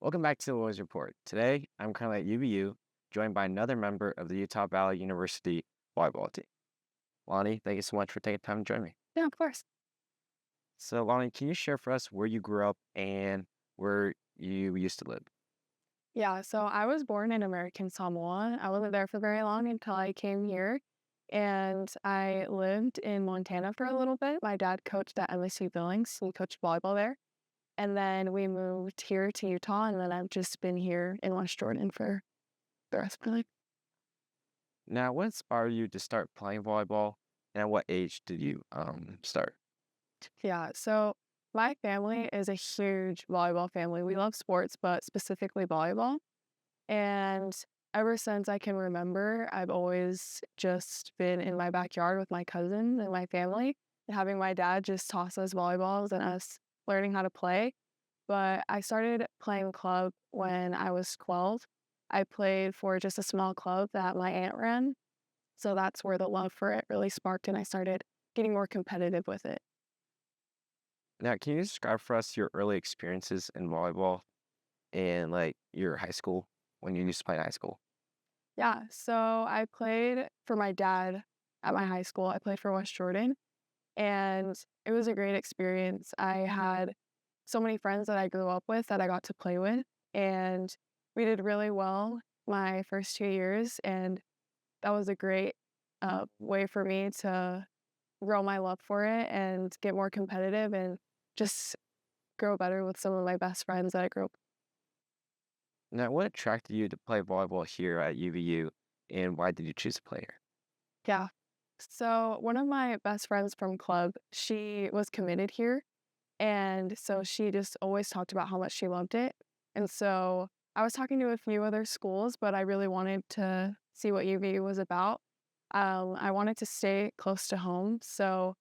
Welcome back to the Boys Report. Today, I'm currently at UVU, joined by another member of the Utah Valley University volleyball team. Lonnie, thank you so much for taking time to join me. Yeah, of course. So, Lonnie, can you share for us where you grew up and where you used to live? Yeah, so I was born in American Samoa. I wasn't there for very long until I came here, and I lived in Montana for a little bit. My dad coached at MSU Billings. He coached volleyball there. And then we moved here to Utah, and then I've just been here in West Jordan for the rest of my life. Now, what inspired you to start playing volleyball, and at what age did you start? Yeah, so my family is a huge volleyball family. We love sports, but specifically volleyball. And ever since I can remember, I've always just been in my backyard with my cousins and my family, and having my dad just toss us volleyballs and us learning how to play. But I started playing club when I was 12. I played for just a small club that my aunt ran. So that's where the love for it really sparked, and I started getting more competitive with it. Now, can you describe for us your early experiences in volleyball and like your high school when you used to play in high school? Yeah, so I played for my dad at my high school. I played for West Jordan, and it was a great experience. I had so many friends that I grew up with that I got to play with, and we did really well my first 2 years, and that was a great, way for me to grow my love for it and get more competitive and just grow better with some of my best friends that I grew up. Now, what attracted you to play volleyball here at UVU, and why did you choose to play here? Yeah. So, one of my best friends from club, she was committed here. And so she just always talked about how much she loved it. And so I was talking to a few other schools, but I really wanted to see what UV was about. I wanted to stay close to home. So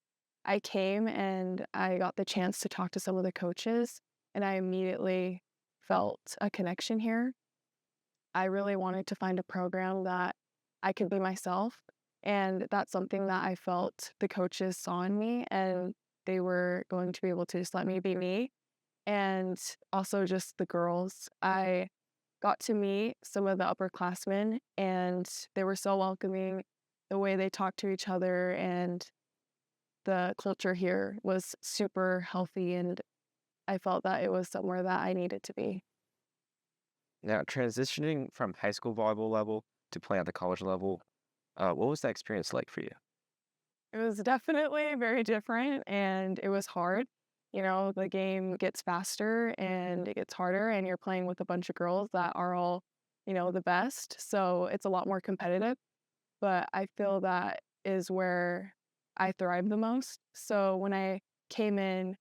I came and I got the chance to talk to some of the coaches, and I immediately felt a connection here. I really wanted to find a program that I could be myself. And that's something that I felt the coaches saw in me, and they were going to be able to just let me be me. And also just the girls. I got to meet some of the upperclassmen, and they were so welcoming. The way they talked to each other and the culture here was super healthy, and I felt that it was somewhere that I needed to be. Now, transitioning from high school volleyball level to playing at the college level, what was that experience like for you? It was definitely very different, and it was hard. The game gets faster and it gets harder, and you're playing with a bunch of girls that are all, the best. So it's a lot more competitive. But I feel that is where I thrive the most. So when I came in,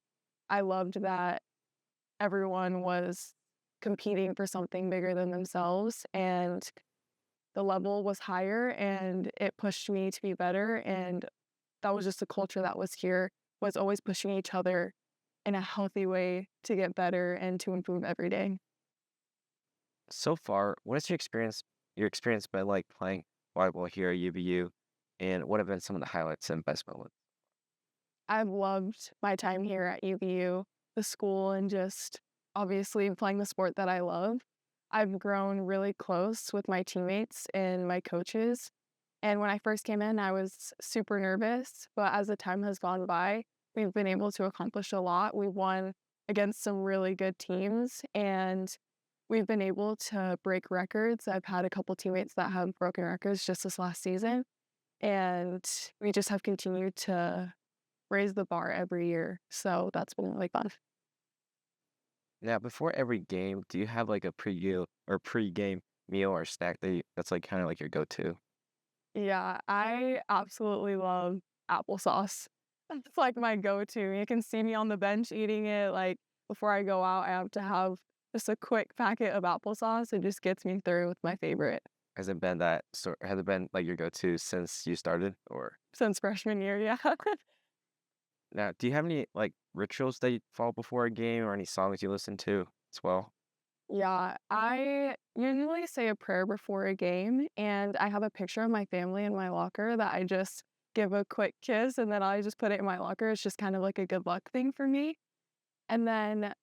I loved that everyone was competing for something bigger than themselves, and the level was higher, and it pushed me to be better. And that was just the culture that was here, was always pushing each other in a healthy way to get better and to improve every day. So far, what is your experience been like playing volleyball here at UVU, and what have been some of the highlights and best moments? I've loved my time here at UVU, the school, and just obviously playing the sport that I love. I've grown really close with my teammates and my coaches. And when I first came in, I was super nervous, but as the time has gone by, we've been able to accomplish a lot. We've won against some really good teams, and we've been able to break records. I've had a couple teammates that have broken records just this last season, and we just have continued to raise the bar every year. So that's been really fun. Now, before every game, do you have like a pre-game meal or snack that's like kind of like your go-to? Yeah, I absolutely love applesauce. That's like my go-to. You can see me on the bench eating it. Like before I go out, I have to have just a quick packet of applesauce. It just gets me through with my favorite Has it been like your go-to since you started, or since freshman year. Yeah. now do you have any like rituals that you follow before a game or any songs you listen to as well? Yeah, I usually say a prayer before a game, and I have a picture of my family in my locker that I just give a quick kiss, and then I just put it in my locker. It's just kind of like a good luck thing for me. And then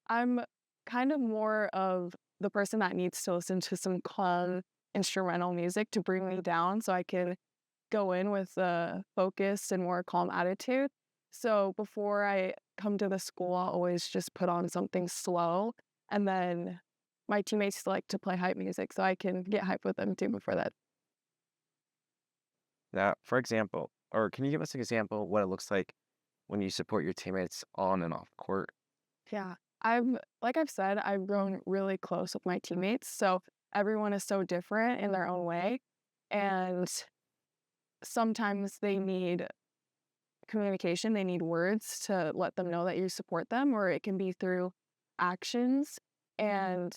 I'm kind of more of the person that needs to listen to some calm instrumental music to bring me down so I can go in with a focused and more calm attitude. So before I come to the school, I'll always just put on something slow, and then my teammates like to play hype music, so I can get hype with them too before that. Now, for example, or can you give us an example of what it looks like when you support your teammates on and off court? Yeah. Like I've said, I've grown really close with my teammates, so everyone is so different in their own way, and sometimes they need communication, they need words to let them know that you support them, or it can be through actions, and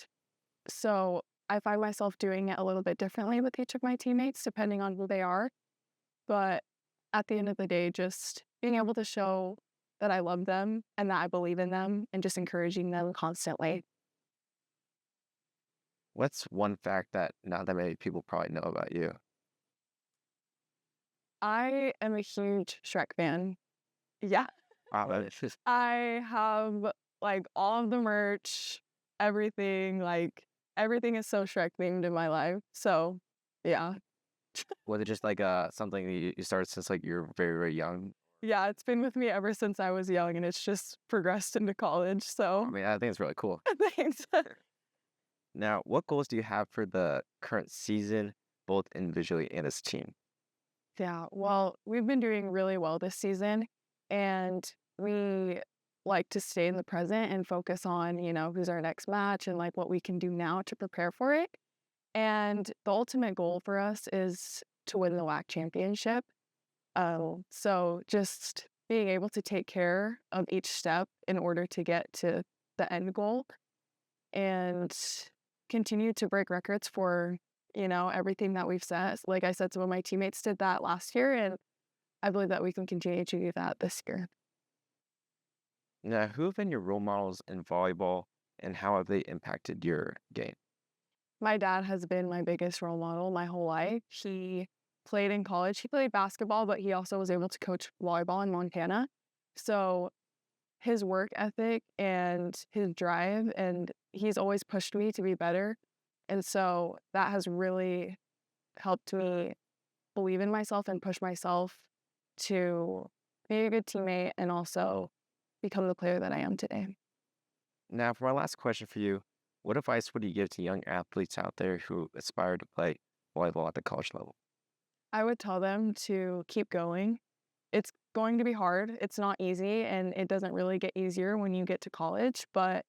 so I find myself doing it a little bit differently with each of my teammates depending on who they are, but at the end of the day, just being able to show that I love them and that I believe in them and just encouraging them constantly. What's one fact that not that many people probably know about you? I am a huge Shrek fan. Yeah. Wow, that is I have, like, all of the merch, everything, like, everything is so Shrek themed in my life, so, yeah. was it just like something that you started since like you're very, very young? Yeah, it's been with me ever since I was young, and it's just progressed into college, I so mean, I think it's really cool. thanks. Now, what goals do you have for the current season, both individually and as a team? Yeah, well, we've been doing really well this season, and we like to stay in the present and focus on, who's our next match and, like, what we can do now to prepare for it, and the ultimate goal for us is to win the WAC championship. So just being able to take care of each step in order to get to the end goal and continue to break records for, everything that we've set. Like I said, some of my teammates did that last year, and I believe that we can continue to do that this year. Now, who have been your role models in volleyball and how have they impacted your game? My dad has been my biggest role model my whole life. He played in college. He played basketball, but he also was able to coach volleyball in Montana. So his work ethic and his drive, and he's always pushed me to be better. And so that has really helped me believe in myself and push myself to be a good teammate and also become the player that I am today. Now, for my last question for you, what advice would you give to young athletes out there who aspire to play volleyball at the college level? I would tell them to keep going. It's going to be hard. It's not easy, and it doesn't really get easier when you get to college, but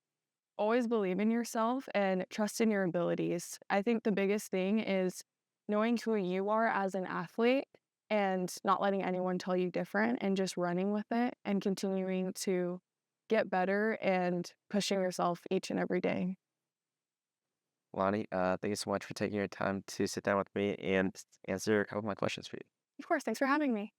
always believe in yourself and trust in your abilities. I think the biggest thing is knowing who you are as an athlete and not letting anyone tell you different and just running with it and continuing to get better and pushing yourself each and every day. Lonnie, thank you so much for taking your time to sit down with me and answer a couple of my questions for you. Of course, thanks for having me.